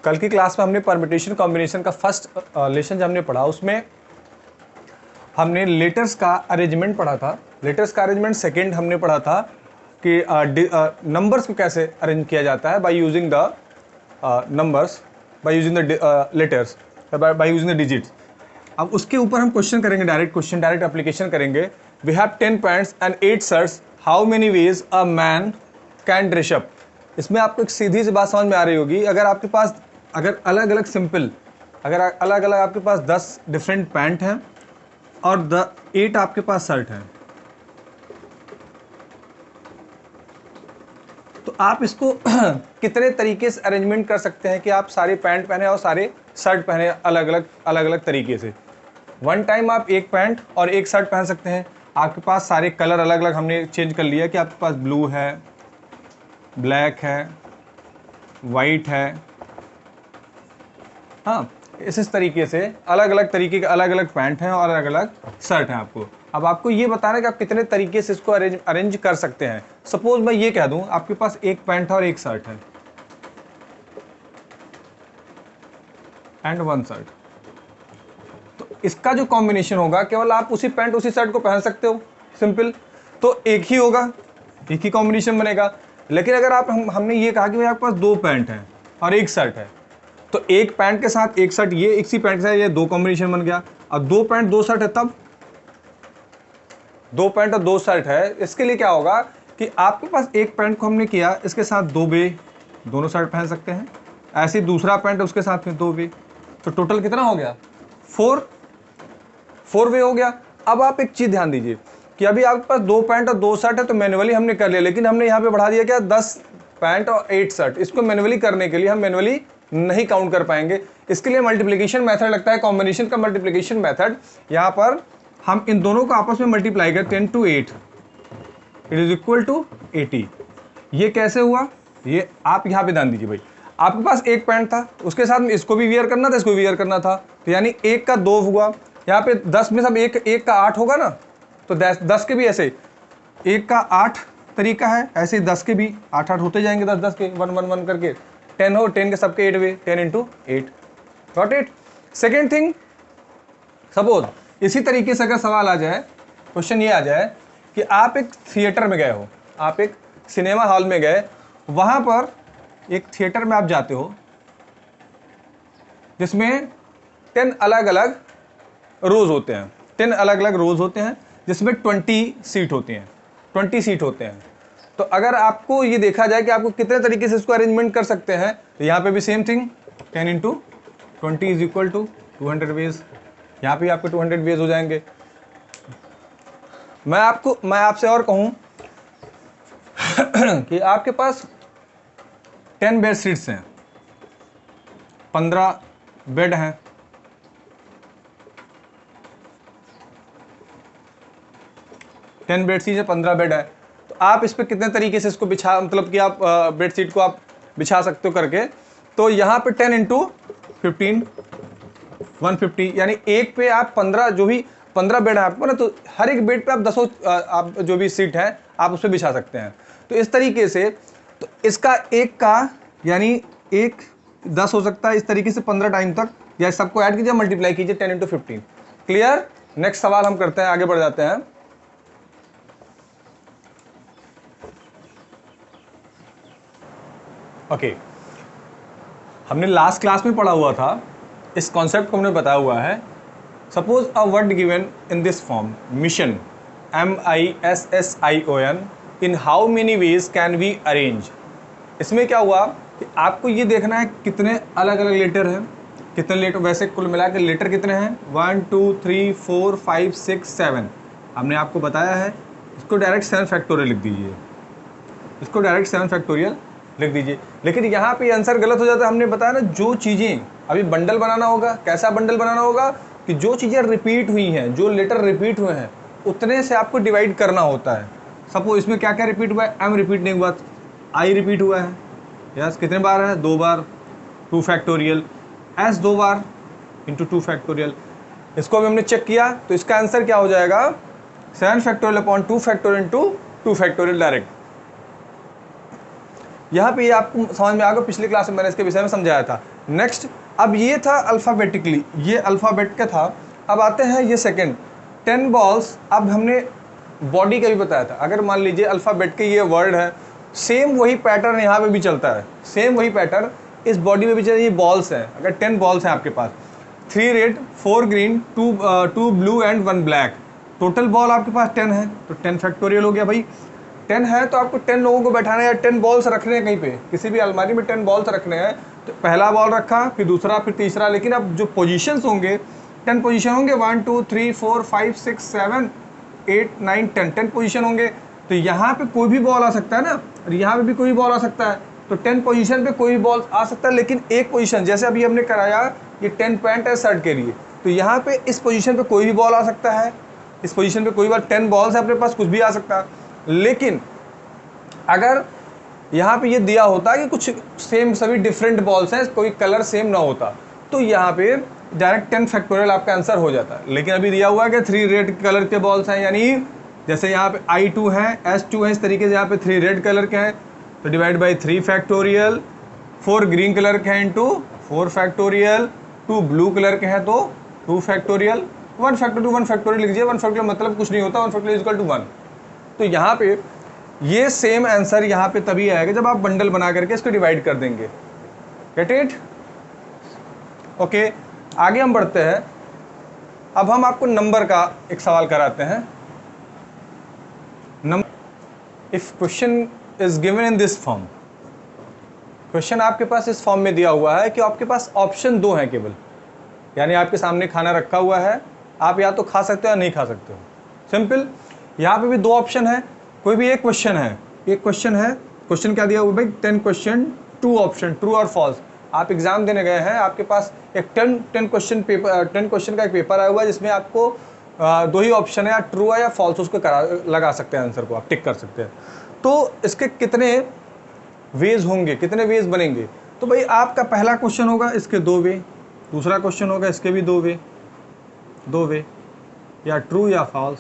कल की क्लास में हमने परम्यूटेशन कॉम्बिनेशन का फर्स्ट लेसन जो हमने पढ़ा उसमें हमने लेटर्स का अरेंजमेंट पढ़ा था। लेटर्स का अरेंजमेंट सेकंड हमने पढ़ा था कि नंबर्स को कैसे अरेंज किया जाता है by using the numbers, by using the letters, by using the digits. अब उसके ऊपर हम क्वेश्चन करेंगे, डायरेक्ट क्वेश्चन, डायरेक्ट एप्लीकेशन करेंगे। We have 10 pants and 8 shirts, how many ways a man can dress up. इसमें आपको एक सीधी सी बात समझ में आ रही होगी, अगर आपके पास अगर अलग अलग सिंपल, अगर अलग अलग आपके पास 10 डिफरेंट पैंट हैं और 8 आपके पास शर्ट हैं, तो आप इसको कितने तरीके से अरेंजमेंट कर सकते हैं कि आप सारे पैंट पहने और सारे शर्ट पहने अलग अलग तरीके से। वन टाइम आप एक पैंट और एक शर्ट पहन सकते हैं। आपके पास सारे कलर अलग अलग हमने चेंज कर लिया कि आपके पास ब्लू है, ब्लैक है, वाइट है, हाँ, इस तरीके से अलग अलग तरीके के अलग अलग पैंट हैं और अलग अलग शर्ट हैं आपको। अब आपको ये बताना है कि आप कितने तरीके से इसको अरेंज कर सकते हैं। सपोज मैं ये कह दूं आपके पास एक पैंट है और एक शर्ट है एंड वन शर्ट, तो इसका जो कॉम्बिनेशन होगा केवल आप उसी पैंट उसी शर्ट को पहन सकते हो, सिंपल। तो एक ही होगा, एक ही कॉम्बिनेशन बनेगा। लेकिन अगर आप हमने ये कहा कि भाई आपके पास दो पैंट हैं और एक शर्ट है, तो एक पैंट के साथ एक शर्ट, ये इसी पैंट के साथ ये दो कॉम्बिनेशन बन गया। और दो पैंट दो शर्ट है, तब दो पैंट और दो शर्ट है, इसके लिए क्या होगा कि आपके पास एक पैंट को हमने किया इसके साथ दो वे, दोनों शर्ट पहन सकते हैं। ऐसे दूसरा पैंट उसके साथ में दो वे, तो टोटल कितना हो गया? फोर वे हो गया। अब आप एक चीज ध्यान दीजिए कि अभी आपके पास दो पैंट और दो शर्ट है तो मैनुअली हमने कर लिया, लेकिन हमने यहाँ पे बढ़ा दिया क्या? 10 पैंट और 8 शर्ट। इसको मैनुअली करने के लिए हम मैनुअली नहीं काउंट कर पाएंगे, इसके लिए मल्टीप्लिकेशन मेथड लगता है, कॉम्बिनेशन का मल्टीप्लिकेशन मेथड। यहाँ पर हम इन दोनों को आपस में मल्टीप्लाई करें, 10 to 8 it is equal to 80। ये कैसे हुआ? ये आप यहाँ पे ध्यान दीजिए भाई, आपके पास एक पैंट था, उसके साथ में इसको भी वियर करना था, इसको भी वियर करना था, तो यानी एक का दो हुआ। यहाँ पे 10 में सब एक का 8 होगा ना, तो 10 के भी ऐसे एक का 8 तरीका है, ऐसे 10 के भी 8 होते जाएंगे, 10 के 1 करके 10 हो, 10 के सबके 8 वे, 10 into 8, got it. Second thing, suppose इसी तरीके से अगर सवाल आ जाए, क्वेश्चन ये आ जाए कि आप एक थिएटर में गए हो, आप एक सिनेमा हॉल में गए, वहां पर एक थिएटर में आप जाते हो जिसमें 10 अलग अलग रोज होते हैं, 10 अलग अलग रोज होते हैं जिसमें 20 सीट होती हैं, 20 सीट होते हैं। तो अगर आपको ये देखा जाए कि आपको कितने तरीके से इसको अरेंजमेंट कर सकते हैं, तो यहाँ पे भी same thing, 10 into 20 is equal to 200 ways. यहाँ पे आपके 200 वेज हो जाएंगे। मैं आपसे और कहूँ कि आपके पास 10 बेड सीट्स हैं, 15 बेड हैं, 10 बेड सीट है, 15 बेड है, तो आप इस पे कितने तरीके से इसको बिछा, मतलब कि आप बेड सीट को आप बिछा सकते हो करके। तो यहाँ पे 10 into 15 150, यानी एक पे आप 15, जो भी 15 बेड है आपको ना, तो हर एक बेड पे आप 10 आप जो भी सीट है आप उस पर बिछा सकते हैं। तो इस तरीके से, तो इसका एक का यानी एक 10 हो सकता है, इस तरीके से 15 टाइम तक, या सबको ऐड कीजिए, मल्टीप्लाई कीजिए, 10 into 15। क्लियर? नेक्स्ट सवाल हम करते हैं, आगे बढ़ जाते हैं। ओके, हमने लास्ट क्लास में पढ़ा हुआ था, इस कॉन्सेप्ट को हमने बताया हुआ है। Suppose a word given in this form, mission, MISSION, in how many ways can we arrange. इसमें क्या हुआ कि आपको ये देखना है कितने अलग अलग लेटर हैं, कितने लेटर, वैसे कुल मिला के लेटर कितने हैं, 1 2 3 4 5 6 7 हमने आपको बताया है। इसको डायरेक्ट 7 फैक्टोरियल लिख दीजिए, इसको डायरेक्ट 7 फैक्टोरियल लिख दीजिए। लेकिन यहाँ पे आंसर गलत हो जाता है। हमने बताया ना, जो चीज़ें अभी बंडल बनाना होगा, कैसा बंडल बनाना होगा कि जो चीज़ें रिपीट हुई हैं, जो लेटर रिपीट हुए हैं, उतने से आपको डिवाइड करना होता है। सपोज इसमें क्या क्या रिपीट हुआ है? M रिपीट नहीं हुआ, I रिपीट हुआ है, यस, कितने बार है? 2 बार, 2 factorial, S 2 bar into 2 factorial. इसको अभी हमने चेक किया, तो इसका आंसर क्या हो जाएगा? 7 factorial upon 2 factorial into 2 factorial direct. यहाँ पे ये आपको समझ में आ गया, पिछली क्लास में मैंने इसके विषय में समझाया था। नेक्स्ट, अब ये था अल्फ़ाबेटिकली, ये अल्फ़ाबेट का था। अब आते हैं ये सेकंड 10 बॉल्स। अब हमने बॉडी का भी बताया था, अगर मान लीजिए अल्फ़ाबेट के ये वर्ड है, सेम वही पैटर्न यहाँ पे भी चलता है, सेम वही पैटर्न इस बॉडी में भी चलता है। ये बॉल्स हैं, अगर 10 बॉल्स हैं आपके पास, 3 red 4 green 2 blue and 1 black, total ball आपके पास 10 है, तो 10 फैक्टोरियल हो गया भाई। 10 है तो आपको 10 लोगों को बैठाना है या 10 बॉल्स रखने हैं कहीं पे, किसी भी अलमारी में 10 बॉल्स रखने हैं, तो पहला बॉल रखा, फिर दूसरा, फिर तीसरा, लेकिन अब जो पोजीशंस होंगे 10 पोजीशन होंगे, 1 2 3 4 5 6 7 8 9 10 पोजीशन होंगे। तो यहाँ पे कोई भी बॉल आ सकता है ना, और यहाँ पे भी कोई बॉल आ सकता है, तो 10 पोजीशन पे कोई भी बॉल आ सकता है, लेकिन एक पोजीशन, जैसे अभी हमने कराया ये 10 पैंट है शर्ट के लिए, तो यहाँ पे इस पोजीशन पे कोई भी बॉल आ सकता है, इस पोजीशन पे कोई बार 10 बॉल्स है अपने पास, कुछ भी आ सकता है। लेकिन अगर यहाँ पे ये दिया होता कि कुछ सेम सभी डिफरेंट बॉल्स हैं, कोई कलर सेम ना होता, तो यहाँ पे डायरेक्ट 10 फैक्टोरियल आपका आंसर हो जाता है। लेकिन अभी दिया हुआ है कि 3 रेड कलर के बॉल्स हैं, यानी जैसे यहाँ पे I2 हैं, S2 हैं, इस तरीके से यहाँ पे 3 रेड कलर के हैं, तो divide by 3 factorial, 4 green colour के हैं इंटू 4 फैक्टोरियल, 2 ब्लू कलर के हैं तो 2 फैक्टोरियल, 1 फैक्टोरियल लिख लीजिए, 1 फैक्टोरियल मतलब कुछ नहीं होता, 1 फैक्टोरियल इक्वल टू 1। तो यहाँ पे ये सेम आंसर यहाँ पे तभी आएगा जब आप बंडल बना करके इसको डिवाइड कर देंगे। Get it? ओके, आगे हम बढ़ते हैं। अब हम आपको नंबर का एक सवाल कराते हैं। If question is given in this form, question आपके पास इस फॉर्म में दिया हुआ है कि आपके पास ऑप्शन 2 हैं केवल, यानी आपके सामने खाना रखा हुआ है, आप या तो खा सकते हो या नहीं खा सकते हो, सिंपल। यहाँ पे भी 2 ऑप्शन है, कोई भी एक क्वेश्चन है, एक क्वेश्चन है, क्वेश्चन क्या दिया हुआ भाई 10 क्वेश्चन 2 ऑप्शन, ट्रू और फॉल्स। आप एग्जाम देने गए हैं, आपके पास एक 10 क्वेश्चन पेपर, 10 क्वेश्चन का एक पेपर आया हुआ है, जिसमें आपको 2 ही ऑप्शन है, या ट्रू है या फॉल्स, उसको लगा सकते हैं, आंसर को आप टिक कर सकते हैं। तो इसके कितने वेज होंगे, कितने वेज बनेंगे? तो भाई आपका पहला क्वेश्चन होगा इसके 2 वे, दूसरा क्वेश्चन होगा इसके भी 2 वे, या ट्रू या फॉल्स,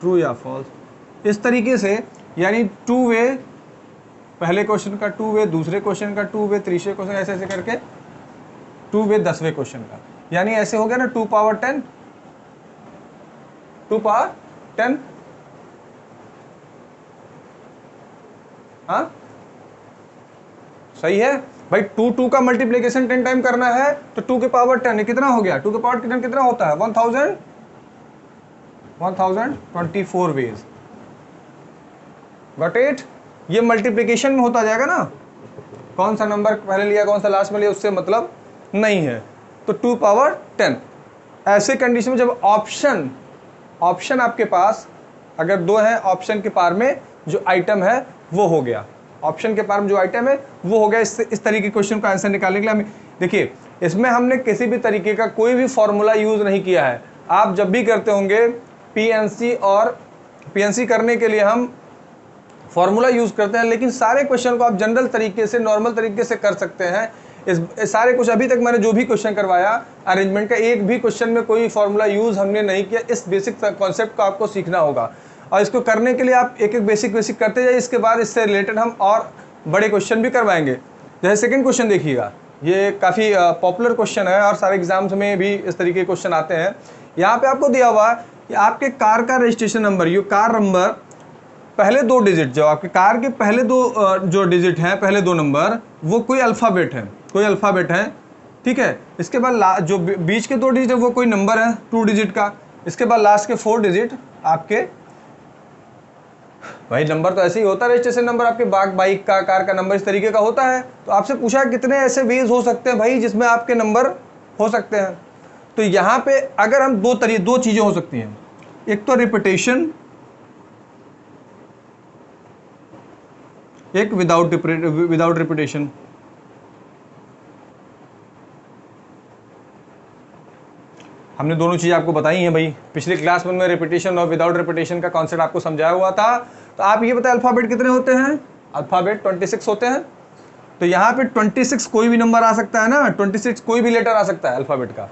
ट्रू या फॉल्स, इस तरीके से। यानी 2 वे, पहले क्वेश्चन का 2 वे, दूसरे क्वेश्चन का 2 वे, तीसरे क्वेश्चन, ऐसे ऐसे करके 2 वे 10वें क्वेश्चन का, यानी ऐसे हो गया ना 2 पावर 10, 2 पावर 10। हाँ सही है भाई, 2 का मल्टीप्लीकेशन 10 टाइम करना है, तो 2 के पावर 10 कितना हो गया, 2 के पावर 10 कितना होता है 1024 वेज। Got it? ये मल्टीप्लिकेशन में होता जाएगा ना, कौन सा नंबर पहले लिया कौन सा लास्ट में लिया उससे मतलब नहीं है। तो 2 पावर 10 ऐसे कंडीशन में जब ऑप्शन आपके पास अगर 2 है, ऑप्शन के पार में जो आइटम है वो हो गया, ऑप्शन के पार में जो आइटम है वो हो गया। इस तरीके के क्वेश्चन का आंसर निकालने के लिए हमें देखिए, इसमें हमने किसी भी तरीके का कोई भी फॉर्मूला यूज नहीं किया है। आप जब भी करते होंगे पीएनसी करने के लिए हम फॉर्मूला यूज करते हैं, लेकिन सारे क्वेश्चन को आप जनरल तरीके से, नॉर्मल तरीके से कर सकते हैं। इस सारे कुछ अभी तक मैंने जो भी क्वेश्चन करवाया अरेंजमेंट का, एक भी क्वेश्चन में कोई फॉर्मूला यूज हमने नहीं किया। इस बेसिक कॉन्सेप्ट को आपको सीखना होगा, और इसको करने के लिए आप एक एक बेसिक करते जाइए। इसके बाद इससे रिलेटेड हम और बड़े क्वेश्चन भी करवाएंगे। जैसे सेकंड क्वेश्चन देखिएगा, ये काफ़ी पॉपुलर क्वेश्चन है और सारे एग्जाम्स में भी इस तरीके के क्वेश्चन आते हैं। यहाँ पे आपको दिया हुआ कि आपके कार का रजिस्ट्रेशन नंबर, ये कार नंबर पहले 2 डिजिट, जो आपके कार के पहले 2 जो डिजिट हैं, पहले 2 नंबर, वो कोई अल्फ़ाबेट है, ठीक है। इसके बाद जो बीच के 2 डिजिट है वो कोई नंबर है 2 डिजिट का। इसके बाद लास्ट के 4 डिजिट आपके, भाई नंबर तो ऐसे ही होता है, रजिस्ट्रेशन नंबर आपके बाइक का, कार का नंबर इस तरीके का होता है। तो आपसे पूछा कितने ऐसे वेज हो सकते हैं भाई जिसमें आपके नंबर हो सकते हैं। तो यहाँ पे अगर हम 2 चीज़ें हो सकती हैं, एक तो रिपीटेशन, एक विदाउट रिपीटेशन। हमने दोनों चीज़ आपको बताई हैं भाई, पिछली क्लास में रिपीटेशन और विदाउट रिपीटेशन का कॉन्सेप्ट आपको समझाया हुआ था। तो आप ये बताएं अल्फ़ाबेट कितने होते हैं, अल्फ़ाबेट 26 होते हैं। तो यहाँ पे 26 कोई भी नंबर आ सकता है ना, 26 कोई भी लेटर आ सकता है अल्फ़ाबेट का,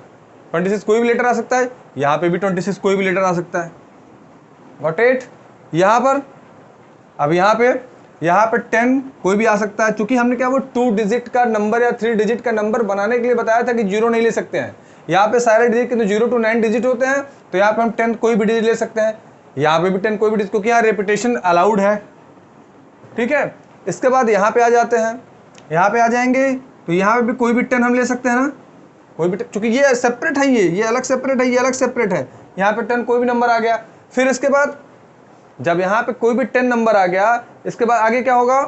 26 कोई भी लेटर आ सकता है। यहाँ पे भी 26 कोई भी लेटर आ सकता है। Got it? यहाँ पर अब यहाँ पे यहाँ पे 10 कोई भी आ सकता है, क्योंकि हमने क्या वो 2 डिजिट का नंबर या 3 डिजिट का नंबर बनाने के लिए बताया था कि 0 नहीं ले सकते हैं। यहाँ पे सारे डिजिट के तो 0 to 9 डिजिट होते हैं, तो यहाँ पे हम 10 कोई भी डिजिट ले सकते हैं, यहाँ पे भी 10 कोई भी डिजिट, क्योंकि यहाँ रेपिटेशन अलाउड है। ठीक है, इसके बाद यहाँ पे आ जाते हैं, यहाँ पे आ जाएंगे तो यहाँ पे भी कोई भी 10 हम ले सकते हैं ना, कोई भी, क्योंकि ये सेपरेट है, ये अलग सेपरेट है, ये अलग सेपरेट है। यहाँ पे 10 कोई भी नंबर आ गया। फिर इसके बाद जब यहाँ पे कोई भी 10 नंबर आ गया, इसके बाद आगे क्या होगा,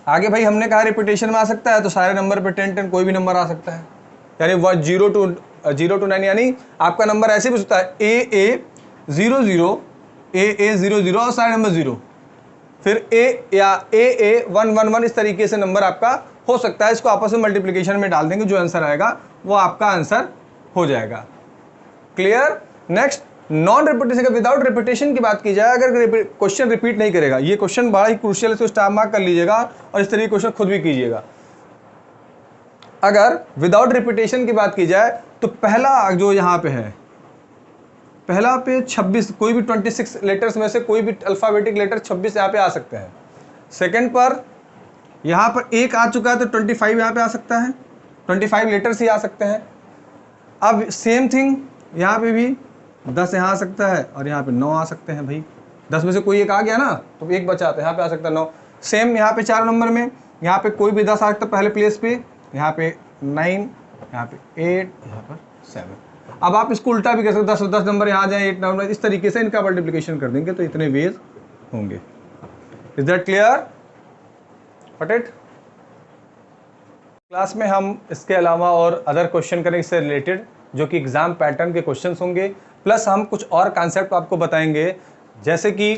आगे भाई हमने कहा रिपीटेशन में आ सकता है, तो सारे नंबर पे 10 कोई भी नंबर आ सकता है, यानी 0 to 9, यानी आपका नंबर ऐसे भी होता है AA00 AA00 और सारे नंबर 0, फिर A या AA111, इस तरीके से नंबर आपका हो सकता है। इसको आपस में मल्टीप्लिकेशन में डाल देंगे, जो आंसर आएगा वो आपका आंसर हो जाएगा। क्लियर। नेक्स्ट, नॉन रिपीटेशन का, विदाउट रिपीटेशन की बात की जाए, अगर क्वेश्चन रिपीट नहीं करेगा, ये क्वेश्चन बड़ा ही क्रूशियल है, इसको स्टार मार्क कर लीजिएगा और इस तरीके क्वेश्चन खुद भी कीजिएगा। अगर विदाउट रिपीटेशन की बात की जाए तो पहला जो यहाँ पे है, पहला पे 26, कोई भी 26 लेटर्स में से कोई भी अल्फाबेटिक लेटर 26 यहाँ पे आ सकते हैं। सेकंड पर यहाँ पर 1 आ चुका है तो 25 यहाँ पे आ सकता है, 25 लेटर्स ही आ सकते हैं। अब सेम थिंग यहाँ पे भी 10 यहाँ आ सकता है और यहाँ पे 9 आ सकते हैं। भाई 10 में से कोई एक आ गया ना, तो एक बचा, तो यहाँ पे आ सकता है 9। सेम यहाँ पे 4 नंबर में, यहाँ पे कोई भी 10 आ सकता है पहले प्लेस पे, यहाँ पे 9, यहाँ पे 8, यहाँ पर 7। अब आप इसको उल्टा भी कर सकते हो, 10 नंबर यहाँ आ जाए, 8 नंबर, इस तरीके से इनका मल्टीप्लिकेशन कर देंगे तो इतने वेज होंगे। Is that clear? Got it? Class में हम इसके अलावा और अदर क्वेश्चन करेंगे इससे रिलेटेड, जो कि एग्जाम पैटर्न के क्वेश्चंस होंगे, प्लस हम कुछ और कॉन्सेप्ट आपको बताएंगे, जैसे कि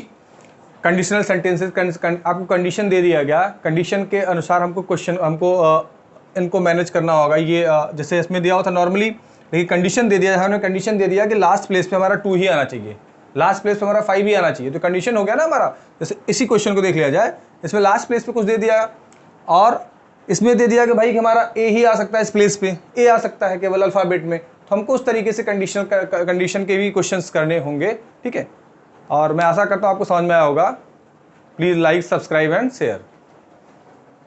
कंडीशनल सेंटेंसेस। आपको कंडीशन दे दिया गया, कंडीशन के अनुसार हमको इनको मैनेज करना होगा। ये जैसे इसमें दिया हुआ था नॉर्मली, लेकिन कंडीशन दे दिया, हमने कंडीशन दे दिया कि लास्ट प्लेस पे हमारा 2 ही आना चाहिए, लास्ट प्लेस पे हमारा 5 ही आना चाहिए, तो कंडीशन हो गया ना हमारा। जैसे इसी क्वेश्चन को देख लिया जाए, इसमें लास्ट प्लेस पे कुछ दे दिया और इसमें दे दिया कि भाई कि हमारा ए ही आ सकता है, इस प्लेस पे ए आ सकता है केवल अल्फाबेट में, तो हमको उस तरीके से कंडीशन के भी क्वेश्चंस करने होंगे। ठीक है, और मैं आशा करता हूँ आपको समझ में आया होगा। Please like, subscribe and share.